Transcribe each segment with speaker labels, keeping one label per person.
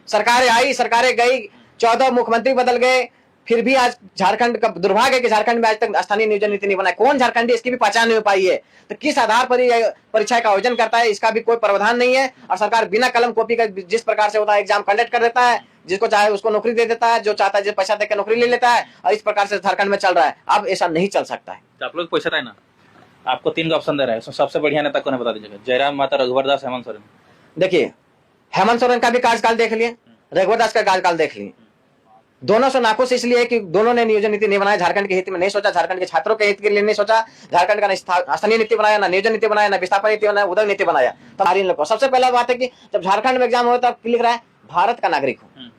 Speaker 1: सरकारें आई, सरकारें गई, 14 मुख्यमंत्री बदल गए, फिर भी आज झारखंड का दुर्भाग्य है कि झारखंड में आज तक स्थानीय नियोजन नीति नहीं बना। कौन झारखंडी इसकी भी पहचान नहीं हो पाई है। तो किस आधार पर ये परीक्षा का आयोजन करता है, इसका भी कोई प्रावधान नहीं है। और सरकार बिना कलम कॉपी का जिस प्रकार से होता है एग्जाम कंडक्ट कर देता है, जिसको चाहे उसको नौकरी दे देता है, जो चाहता है पैसा देकर नौकरी ले लेता है, और इस प्रकार से झारखंड में चल रहा है। अब ऐसा नहीं चल सकता है।
Speaker 2: आप लोग पूछ रहे हैं ना, आपको 3 का ऑप्शन दे रहा है, सबसे बढ़िया नेता कौन है बता दीजिएगा। जयराम माता, रघुवर दास, हेमंत सोरेन।
Speaker 1: देखिए, हेमंत सोरेन का भी कार्यकाल देख लिए, रघुवर दास का कार्यकाल देख लिए। दोनों से नाखुश इसलिए कि दोनों ने नियोजन नीति नहीं बनाया, झारखंड के हित में नहीं सोचा, झारखंड के छात्रों के हित के लिए नहीं सोचा, झारखंड का स्थानीय नीति बनाया, ना नियोजन नीति बनाया, ना विस्थापन नीति बनाया, उदय नीति बनाया। तो हमारी लोग सबसे पहला बात है कि जब झारखंड में एग्जाम होता है लिख रहा है भारत का नागरिक हो।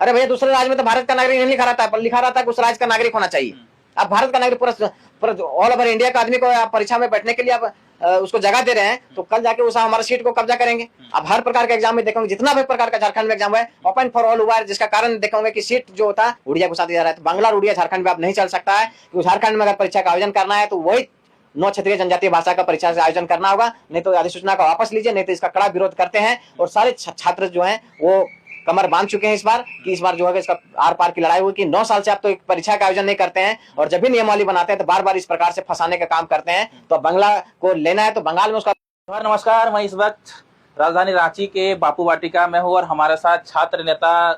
Speaker 1: अरे भैया, दूसरे राज्य में तो भारत का नागरिक नहीं लिखा रहता है, पर लिखा रहता है कि उस राज्य का नागरिक होना चाहिए। अब भारत का नागरिक पूरा ऑल ओवर इंडिया का आदमी को परीक्षा में बैठने के लिए आप उसको जगह दे रहे हैं, तो कल जाके उस हमारे सीट को कब्जा करेंगे। अब हर प्रकार के एग्जाम में देखोगे, जितना भी प्रकार का झारखंड में एग्जाम है ओपन फॉर ऑल हुआ है, जिसका कारण देखोगे कि सीट जो होता है उड़िया को साथ दिया जा रहा है। तो बांग्ला और उड़िया झारखंड में अब नहीं चल सकता है, क्योंकि झारखंड में अगर परीक्षा का आयोजन करना है तो वही 9 क्षेत्रीय जनजातीय भाषा का परीक्षा से आयोजन करना होगा, नहीं तो अधिसूचना का वापस लीजिए, नहीं तो इसका कड़ा विरोध करते हैं। और सारे छात्र जो हैं वो कमर बांध चुके हैं इस बार, कि इस बार जो है इसका आर पार की लड़ाई हुई कि 9 साल से आप तो एक परीक्षा का आयोजन नहीं करते हैं, और जब भी नियमावली बनाते हैं तो बार बार इस प्रकार से फंसाने का काम करते हैं। तो बांग्ला को लेना है तो बंगाल में उसका।
Speaker 2: नमस्कार, मैं इस वक्त राजधानी रांची के बापू वाटिका में हूँ और हमारे साथ छात्र नेता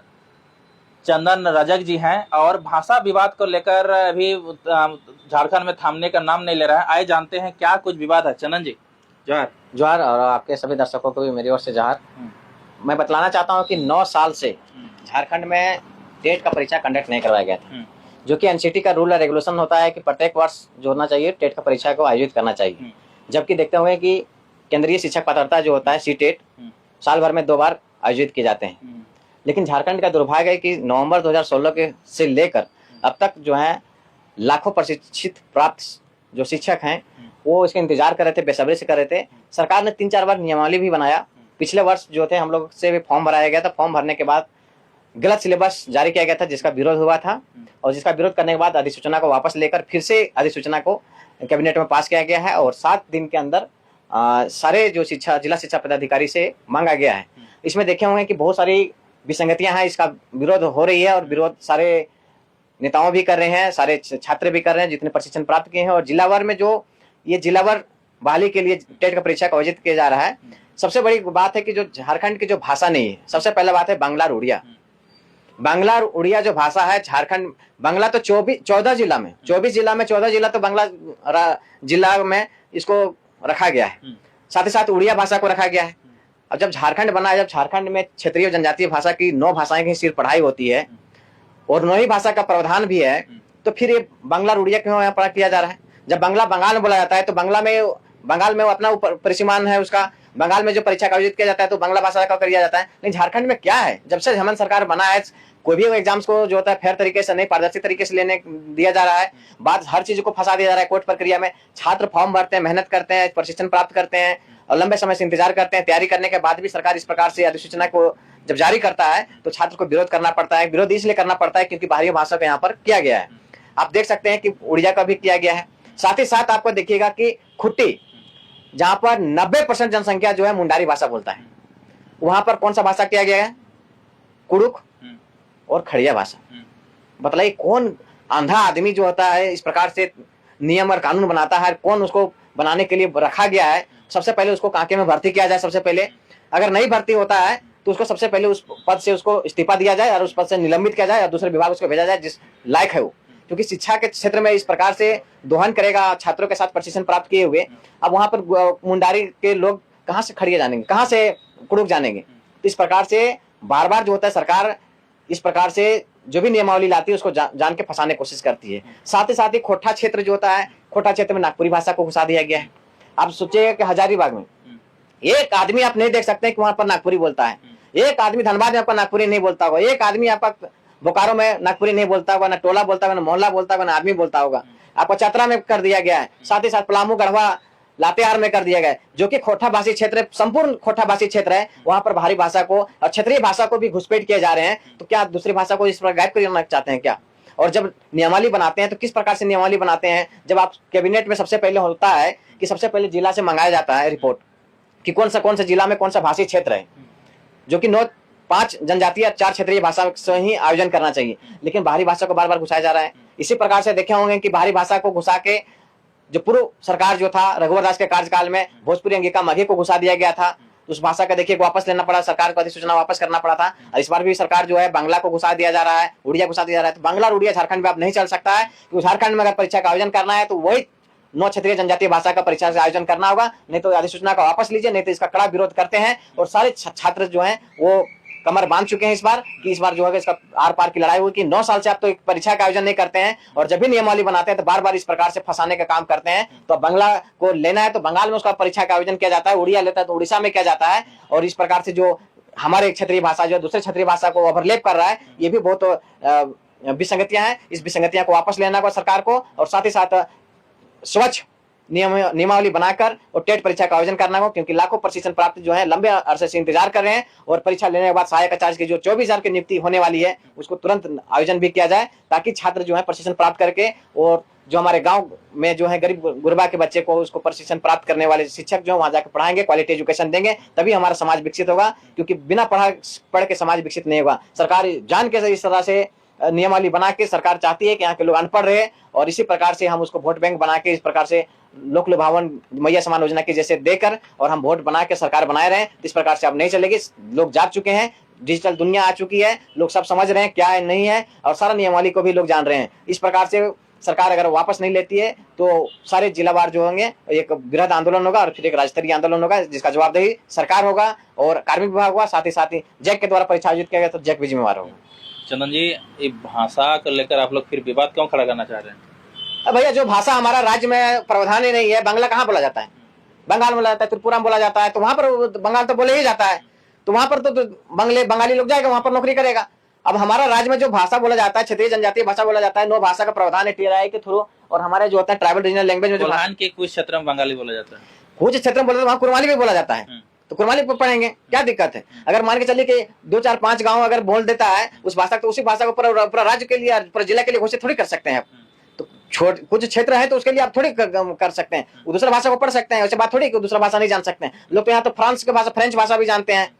Speaker 2: चंदन रजक जी हैं। और भाषा विवाद को लेकर अभी झारखंड में थामने का नाम नहीं ले रहा है। आइए जानते हैं क्या कुछ विवाद है। चंदन जी, जोहार।
Speaker 1: जोहार, और आपके सभी दर्शकों को भी मेरी ओर से जोहार। मैं बतलाना चाहता हूं कि 9 साल से झारखंड में टेट का परीक्षा कंडक्ट नहीं करवाया गया था, जो कि एनसीटी का रूल और रेगुलेशन होता है कि प्रत्येक वर्ष जो होना चाहिए टेट का परीक्षा को आयोजित करना चाहिए। जबकि देखते हुए कि केंद्रीय शिक्षक पात्रता जो होता है सी-टेट साल भर में 2 बार आयोजित किए जाते हैं। लेकिन झारखंड का दुर्भाग्य है कि नवंबर 2016 के से लेकर अब तक जो है लाखों प्रशिक्षित प्राप्त जो शिक्षक हैं वो इसका इंतजार कर रहे थे, बेसब्री से कर रहे थे। सरकार ने 3-4 बार नियमावली भी बनाया। पिछले वर्ष जो थे हम लोग से भी फॉर्म भराया गया था, फॉर्म भरने के बाद गलत सिलेबस जारी किया गया था, जिसका विरोध हुआ था। और जिसका विरोध करने के बाद अधिसूचना को वापस लेकर फिर से अधिसूचना को कैबिनेट में पास किया गया है, और 7 दिन के अंदर सारे जो जिला शिक्षा पदाधिकारी से मांगा गया है। इसमें देखे होंगे कि बहुत सारी विसंगतियां हैं, इसका विरोध हो रही है, और विरोध सारे नेताओं भी कर रहे हैं, सारे छात्र भी कर रहे हैं जितने प्रशिक्षण प्राप्त किए हैं। और जिलावार में जो ये जिलावार बहाली के लिए टेट का परीक्षा का आयोजित किया जा रहा है, सबसे बड़ी बात है कि जो झारखंड की जो भाषा नहीं है, सबसे पहला बात है बांग्ला और उड़िया। बांग्ला और उड़िया जो भाषा है झारखंड, बांग्ला तो 14 जिला में 24 जिला में 14 जिला तो बांग्ला जिला में इसको रखा गया है, साथ ही साथ उड़िया भाषा को रखा गया है। अब जब झारखंड बना है, जब झारखंड में क्षेत्रीय जनजातीय भाषा की 9 भाषाएं की सिर्फ पढ़ाई होती है और 9 ही भाषा का प्रावधान भी है, तो फिर ये बांग्ला और उड़िया क्यों यहाँ पर किया जा रहा है? जब बांग्ला बंगाल में बोला जाता है तो बंगाल में अपना परिसीमान है उसका, बंगाल में जो परीक्षा का आयोजित किया जाता है तो बांग्ला भाषा का किया जाता है। लेकिन झारखंड में क्या है, जब से हेमंत सरकार बना है कोई भी एग्जाम्स को जो होता है फेयर तरीके से नहीं, पारदर्शी तरीके से लेने दिया जा रहा है। बात हर चीज को फंसा दिया जा रहा है कोर्ट प्रक्रिया में। छात्र फॉर्म भरते हैं, मेहनत करते हैं, प्रशिक्षण प्राप्त करते हैं और लंबे समय से इंतजार करते हैं। तैयारी करने के बाद भी सरकार इस प्रकार से अधिसूचना को जब जारी करता है तो छात्र को विरोध करना पड़ता है। विरोध इसलिए करना पड़ता है क्योंकि बाहरी भाषा को यहाँ पर किया गया है। आप देख सकते हैं कि उड़िया का भी किया गया है। साथ ही साथ आपको देखिएगा कि खुट्टी, जहां पर 90% जनसंख्या जो है मुंडारी भाषा बोलता है, वहां पर कौन सा भाषा किया गया है? कुड़ुक और खड़िया भाषा। बताइए कौन अंधा आदमी जो होता है इस प्रकार से नियम और कानून बनाता है, कौन उसको बनाने के लिए रखा गया है? सबसे पहले उसको कांके में भर्ती किया जाए। सबसे पहले अगर नहीं भर्ती होता है तो उसको सबसे पहले उस पद से उसको इस्तीफा दिया जाए और उस पद से निलंबित किया जाए और दूसरे विभाग उसको भेजा जाए जिस लायक है वो। क्योंकि शिक्षा के क्षेत्र में इस प्रकार से दोहन करेगा छात्रों के साथ प्रशिक्षण प्राप्त किए हुए। अब वहां पर मुंडारी के लोग कहाँ से खड़िया जानेंगे, कहाँ से कुड़ुक जानेंगे? तो इस प्रकार से बार बार जो होता है सरकार इस प्रकार से जो भी नियमावली लाती है उसको जान के फंसाने की कोशिश करती है। साथ ही खोटा क्षेत्र जो होता है, खोटा क्षेत्र में नागपुरी भाषा को घुसा दिया गया है। आप सोचिएगा कि हजारीबाग में एक आदमी आप नहीं देख सकते कि वहां पर नागपुरी बोलता है। एक आदमी धनबाद में आपका नागपुरी नहीं बोलता होगा, एक आदमी आपका बोकारो में नागपुरी नहीं बोलता होगा, ना टोला बोलता होगा, ना मोहल्ला बोलता होगा, ना आदमी बोलता होगा। आपको चतरा में कर दिया गया है, साथ ही साथ पलामू, गढ़वा, लातेहार में कर दिया गया है, जो कि खोटा भाषी क्षेत्र, संपूर्ण खोटा भाषी क्षेत्र है। वहां पर बाहरी भाषा को और क्षेत्रीय भाषा को भी घुसपैठ किए जा रहे हैं। तो क्या दूसरी भाषा को इस पर गायब करना चाहते हैं क्या? और जब नियमावली बनाते हैं तो किस प्रकार से नियमावली बनाते हैं? जब आप कैबिनेट में सबसे पहले होता है कि सबसे पहले जिला से मंगाया जाता है रिपोर्ट कि कौन सा जिला में कौन सा भाषी क्षेत्र है, जो कि 9 5 जनजातीय 4 क्षेत्रीय भाषा से ही आयोजन करना चाहिए, लेकिन बाहरी भाषा को बार बार घुसाया जा रहा है। इसी प्रकार से देखे होंगे कि बाहरी भाषा को घुसा के जो पूर्व सरकार जो था रघुवर दास के कार्यकाल में भोजपुरी अंगिका मगही को घुसा दिया गया था, उस भाषा का देखिए वापस लेना पड़ा, सरकार को अधिसूचना वापस करना पड़ा था। और इस बार भी सरकार जो है बांग्ला को घुसा दिया जा रहा है, उड़िया घुसा दिया जा रहा है। तो बांग्ला और उड़िया झारखंड में अब नहीं चल सकता है, क्योंकि झारखंड में अगर परीक्षा का आयोजन करना है तो वही 9 क्षेत्रीय जनजातीय भाषा का परीक्षा से आयोजन करना होगा, नहीं तो अधिसूचना का वापस लीजिए, नहीं तो इसका कड़ा विरोध करते हैं। और सारे छात्र जो हैं वो कमर बांध चुके हैं इस बार कि इस बार जो है इसका आर पार की लड़ाई हुई कि 9 साल से आप तो एक परीक्षा का आयोजन नहीं करते हैं, और जब भी नियमावली बनाते हैं तो बार बार इस प्रकार से फंसाने का काम करते हैं। तो बांग्ला को लेना है तो बंगाल में उसका परीक्षा का आयोजन किया जाता है, उड़िया लेता है तो उड़ीसा में किया जाता है। और इस प्रकार से जो हमारे क्षेत्रीय भाषा जो दूसरे क्षेत्रीय भाषा को ओवरलेप कर रहा है, ये भी बहुत विसंगतियां हैं। इस विसंगतियां को वापस लेना होगा सरकार को, और साथ ही साथ स्वच्छ नियमावली बनाकर और टेट परीक्षा का आयोजन करना हो, क्योंकि लाखों प्रशिक्षण प्राप्त जो है लंबे अरसे से इंतजार कर रहे हैं। और परीक्षा लेने के बाद सहायक आचार्य की जो 24,000 की नियुक्ति होने वाली है उसको तुरंत आयोजन भी किया जाए, ताकि छात्र जो है प्रशिक्षण प्राप्त करके, और जो हमारे गांव में जो है गरीब गुरबा के बच्चे को उसको प्रशिक्षण प्राप्त करने वाले शिक्षक जो वहां जाकर पढ़ाएंगे, क्वालिटी एजुकेशन देंगे, तभी हमारा समाज विकसित होगा। क्योंकि बिना पढ़ के समाज विकसित नहीं होगा। सरकार जान के इस तरह से नियमावली बना के सरकार चाहती है कि यहाँ के लोग अनपढ़ रहे, और इसी प्रकार से हम उसको वोट बैंक बना के इस प्रकार से लोक लुभावन मैया समान योजना के जैसे देकर और हम वोट बना के सरकार बनाए रहे। इस प्रकार से अब नहीं चलेगी। लोग जाग चुके हैं, डिजिटल दुनिया आ चुकी है, लोग सब समझ रहे हैं क्या है नहीं है, और सारा नियमावली को भी लोग जान रहे हैं। इस प्रकार से सरकार अगर वापस नहीं लेती है तो सारे जिलावार जो होंगे एक वृहद आंदोलन होगा, और फिर एक राज्य स्तरीय आंदोलन होगा, जिसका जवाबदेही सरकार होगा और कार्मिक विभाग होगा। साथ ही जैक के द्वारा परीक्षा आयोजित किया गया तो जैक भी जिम्मेवार होगा।
Speaker 2: चंदन जी, ये भाषा को लेकर आप लोग फिर विवाद क्यों खड़ा करना चाह रहे हैं?
Speaker 1: भैया जो भाषा हमारा राज्य में प्रावधान ही नहीं है, बांग्ला कहाँ बोला जाता है? बंगाल में बोला जाता है, त्रिपुरा में बोला जाता है, तो वहां पर बंगाल तो बोले ही जाता है, तो वहां पर तो बंगाली लोग जाएगा, वहां पर नौकरी करेगा। अब हमारा राज्य में जो भाषा बोला जाता है, क्षेत्रीय जनजातीय भाषा बोला जाता है, 9 भाषा का प्रावधान है TRI के थ्रू, और हमारे जो होता है ट्राइबल रीजनल लैंग्वेज में जो
Speaker 2: के कुछ क्षेत्र में बंगाली बोला जाता है,
Speaker 1: कुछ क्षेत्र में बोलते हैं वहाँ कुरमाली भी बोला जाता है, तो कुरमाली पढ़ेंगे, क्या दिक्कत है? अगर मान के चलिए कि 2, 4, 5 गांव अगर बोल देता है उस भाषा, तो उसी भाषा को पूरा राज्य के लिए, पूरा जिला के लिए घोषित थोड़ी कर सकते हैं। तो कुछ क्षेत्र है तो उसके लिए आप थोड़ी कर सकते हैं, वो दूसरा भाषा को पढ़ सकते हैं, वैसे बात थोड़ी कि दूसरा भाषा नहीं जान सकते हैं। लोग तो यहाँ तो फ्रांस की भाषा, फ्रेंच भाषा भी जानते हैं,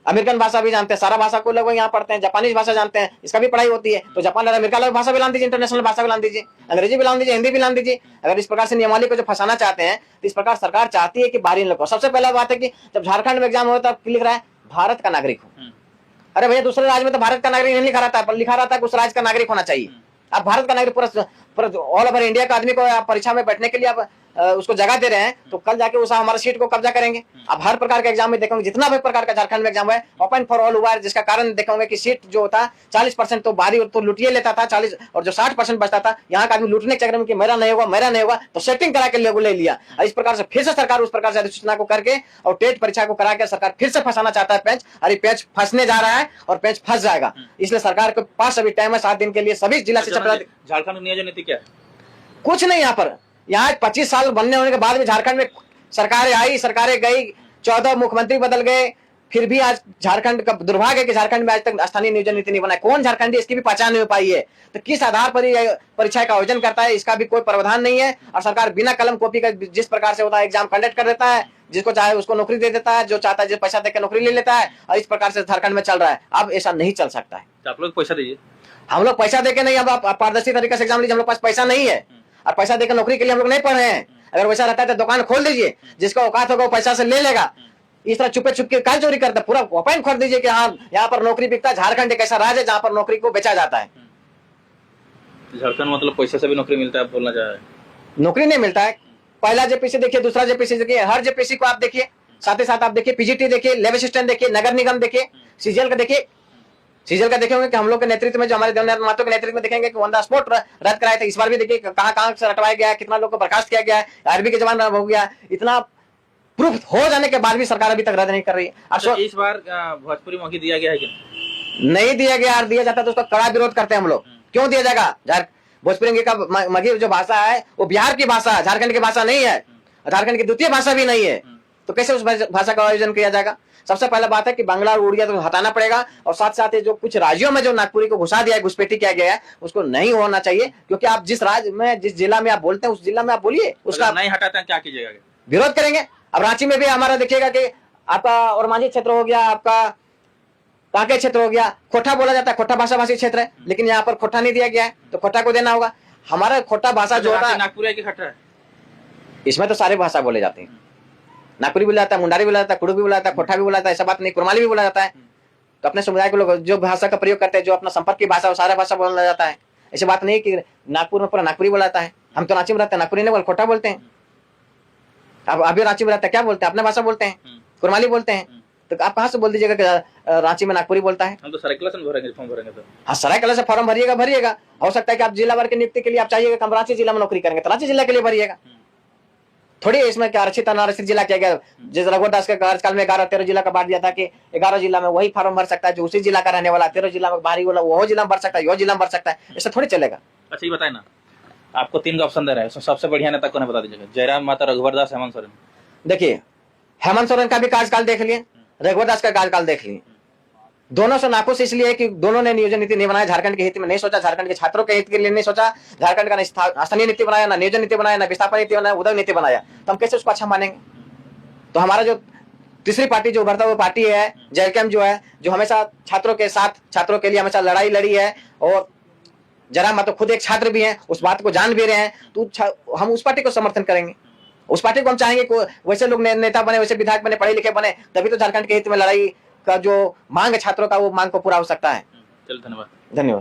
Speaker 1: अमेरिकन भाषा भी जानते हैं, सारा भाषा को लोग यहाँ पढ़ते हैं, जापानीज भाषा जानते हैं, इसका भी पढ़ाई होती है। तो जापान और अमेरिका वाली भाषा भी लान दीजिए, इंटरनेशनल भाषा भी लान दीजिए, अंग्रेजी भी लान दीजिए, हिंदी भी लान दीजिए। अगर इस प्रकार से नियमावली को जो फंसाना चाहते हैं, तो इस प्रकार सरकार चाहती है कि बाहरी लोग। सबसे पहला बात है कि जब झारखंड में एग्जाम होता है तब लिख रहा है भारत का नागरिक हो। अरे भैया, दूसरे राज्य में तो भारत का नागरिक नहीं लिखा रहता है, पर लिखा रहता है कि उस राज्य का नागरिक होना चाहिए। आप भारत का नागरिक पूरा ऑल ओवर इंडिया का आदमी को आप परीक्षा में बैठने के लिए आप उसको जगह दे रहे हैं, तो कल जाके उस हमारे सीट को कब्जा करेंगे। अब हर प्रकार के एग्जाम में देखोगे, जितना भी प्रकार का झारखंड में एग्जाम है ओपन फॉर ऑल हुआ है, जिसका कारण देखोगे कि सीट जो होता 40% तो बाहरी तो लुटिए लेता था 40, और जो 60% बचता था यहाँ का आदमी लूटने के चक्कर में कि मेरा नहीं होगा, तो सेटिंग करा के लोगों ले लिया। इस प्रकार से फिर से सरकार उस प्रकार से अधिसूचना को करके और टेट परीक्षा को करा के सरकार फिर से फंसाना चाहता है पेंच। और ये पेंच फंसने जा रहा है और पेंच फंस जाएगा। इसलिए सरकार के पास अभी टाइम है 7 दिन के लिए सभी जिला शिक्षा
Speaker 2: झारखंड नियोजन नीति क्या है?
Speaker 1: कुछ नहीं। यहाँ पर 25 साल बनने होने के बाद भी झारखंड में सरकारें आई, सरकारें गई, 14 मुख्यमंत्री बदल गए, फिर भी आज झारखंड का दुर्भाग्य है कि झारखंड में आज तक स्थानीय नियोजन नीति नहीं बना। कौन झारखंडी इसकी भी पहचान नहीं हो पाई है। तो किस आधार पर परीक्षा का आयोजन करता है, इसका भी कोई प्रावधान नहीं है। और सरकार बिना कलम कॉपी का जिस प्रकार से होता है एग्जाम कंडक्ट कर देता है, जिसको चाहे उसको नौकरी दे देता है, जो चाहता है जिस पैसा देकर नौकरी ले लेता है, और इस प्रकार से झारखंड में चल रहा है। अब ऐसा नहीं चल सकता है।
Speaker 2: आप लोग पैसा दीजिए।
Speaker 1: हम लोग पैसा देके नहीं, अब आप पारदर्शी तरीके से एग्जाम लीजिए। हम लोग पास पैसा नहीं है, और पैसा देकर नौकरी के लिए हम लोग नहीं पढ़ रहे हैं। अगर वैसा रहता है तो दुकान खोल दीजिए, जिसका औकात होगा वो पैसा से ले लेगा। इस तरह चुपे चुपके काय चोरी करता है, पूरा ओपन खोल दीजिए कि हाँ यहाँ पर नौकरी बिकता है। झारखंड एक ऐसा राज्य है जहाँ पर नौकरी को बेचा जाता है।
Speaker 2: झारखंड मतलब पैसे से भी नौकरी मिलता है, आप बोलना चाह रहे हैं?
Speaker 1: नौकरी नहीं मिलता है। पहला जेपीसी देखिए, दूसरा जेपीसी देखिए, हर जेपीसी को आप देखिए, साथ ही साथ आप देखिए पीजीटी देखिए, लेब असिस्टेंट देखिए, नगर निगम देखिए, सीजीएल का देखिए। सीजीएल का देखेंगे कि हम लोग के नेतृत्व में, जो हमारे देवनाथ महतो के नेतृत्व में देखेंगे कि ऑन द स्पॉट रद्द कराए थे। इस बार भी देखिए कहां से हटवाया गया है, कितना लोग को बर्खास्त किया गया है, आरबी के जवान हो गया। इतना प्रूफ हो जाने के बाद भी सरकार अभी तक रद्द नहीं कर रही है।
Speaker 2: तो इस बार भोजपुरी मौखी दिया गया है कि
Speaker 1: नहीं दिया गया? दिया जाता तो उसका कड़ा विरोध करते हैं हम लोग। क्यों दिया जाएगा? भोजपुरी का मगही जो भाषा है वो बिहार की भाषा है, झारखंड की भाषा नहीं है, झारखंड की द्वितीय भाषा भी नहीं है। तो कैसे उस भाषा का आयोजन किया जाएगा? सबसे पहला बात है कि बांग्ला और उड़िया तो हटाना पड़ेगा, और साथ साथ जो कुछ राज्यों में जो नागपुरी को घुसा दिया है, घुसपैठी किया गया है, उसको नहीं होना चाहिए। क्योंकि आप जिस राज्य में, जिस जिला में आप बोलते हैं, उस जिला में आप बोलिए, उसका
Speaker 2: नहीं हटाते हैं क्या कीजिएगा?
Speaker 1: विरोध करेंगे। अब रांची में भी हमारा देखिएगा कि आपका और मांझी क्षेत्र हो गया, आपका कांके क्षेत्र हो गया, खोटा बोला जाता है, खोटा भाषा भाषी क्षेत्र है, लेकिन यहाँ पर खोटा नहीं दिया गया है तो खोटा को देना होगा। हमारा खोटा भाषा जो होता है,
Speaker 2: नागपुरी की खट्टा है,
Speaker 1: इसमें तो सारे भाषा बोले जाते हैं। नागपुरी बोला जाता है, मुंडारी बोला जाता है, कुड़ू भी बोला जाता है, खोटा भी बोला जाता है, ऐसा बात नहीं, कुरमाली भी बोला जाता है। तो अपने समुदाय के लोग जो भाषा का प्रयोग करते हैं, जो अपना संपर्क की भाषा, वो सारा भाषा बोला जाता है। ऐसी बात नहीं कि नागपुर में पूरा नागपुरी बोला जाता है। हम तो रांची में रहते हैं, नागपुरी नहीं बोल, खोटा बोलते हैं। अब अभी रांची में रहते हैं, क्या बोलते हैं? अपने भाषा बोलते हैं, कुरमाली बोलते हैं। तो आप कहाँ से बोल दीजिएगा कि रांची में नागपुरी बोलता है?
Speaker 2: हम तो सरायकेला से भरेंगे, फॉर्म भरेंगे तो।
Speaker 1: हाँ, सरायकेला से फॉर्म भरिएगा। हो सकता है कि आप जिला भर की नियुक्ति के लिए आप चाहिएगा कि हम रांची जिला में नौकरी करेंगे, तो रांची जिला के लिए भरिएगा। थोड़ी इसमें क्या आरक्षित अनारक्षित जिला किया गया। जैसे रघुदास के कार्यकाल में 11-13 जिला का बांट दिया था कि 11 जिला में वही फॉर्म भर सकता है जो उसी जिला का रहने वाला, 13 जिला में बाहरी वाला वो जिला में भर सकता है, यो जिला में भर सकता है। ऐसा थोड़ी चलेगा।
Speaker 2: अच्छा ये बताए ना, आपको 3 का ऑप्शन दे रहे हैं, सबसे बढ़िया नेता कौन है बता दीजिएगा? जयराम माता, रघुवर दास, हेमंत सोरेन।
Speaker 1: देखिए, हेमंत सोरेन का भी कार्यकाल देख लिए, रघुवर दास का कार्यकाल देख लिए। दोनों से नाखुश इसलिए कि दोनों ने नियोजन नीति नहीं बनाया, झारखंड के हित में नहीं सोचा, झारखंड के छात्रों के हित के लिए नहीं सोचा, झारखंड का स्थानीय नीति बनाया, ना नियोजन नीति बनाया, ना विस्थापन नीति बनाया, उदय नीति बनाया। तो हम कैसे उसको अच्छा मानेंगे? तो हमारा जो तीसरी पार्टी जो उभरता हुआ पार्टी है, जयकेम जो है, जो हमेशा छात्रों के साथ, छात्रों के लिए हमेशा लड़ाई लड़ी है, और जरा मैं तो खुद एक छात्र भी हैं, उस बात को जान भी रहे हैं, तो हम उस पार्टी को समर्थन करेंगे। उस पार्टी को हम चाहेंगे कि वैसे लोग नेता बने, वैसे विधायक बने, पढ़े लिखे बने, तभी तो झारखंड के हित में लड़ाई का जो मांग है छात्रों का, वो मांग को पूरा हो सकता है।
Speaker 2: चलो, धन्यवाद।
Speaker 1: धन्यवाद।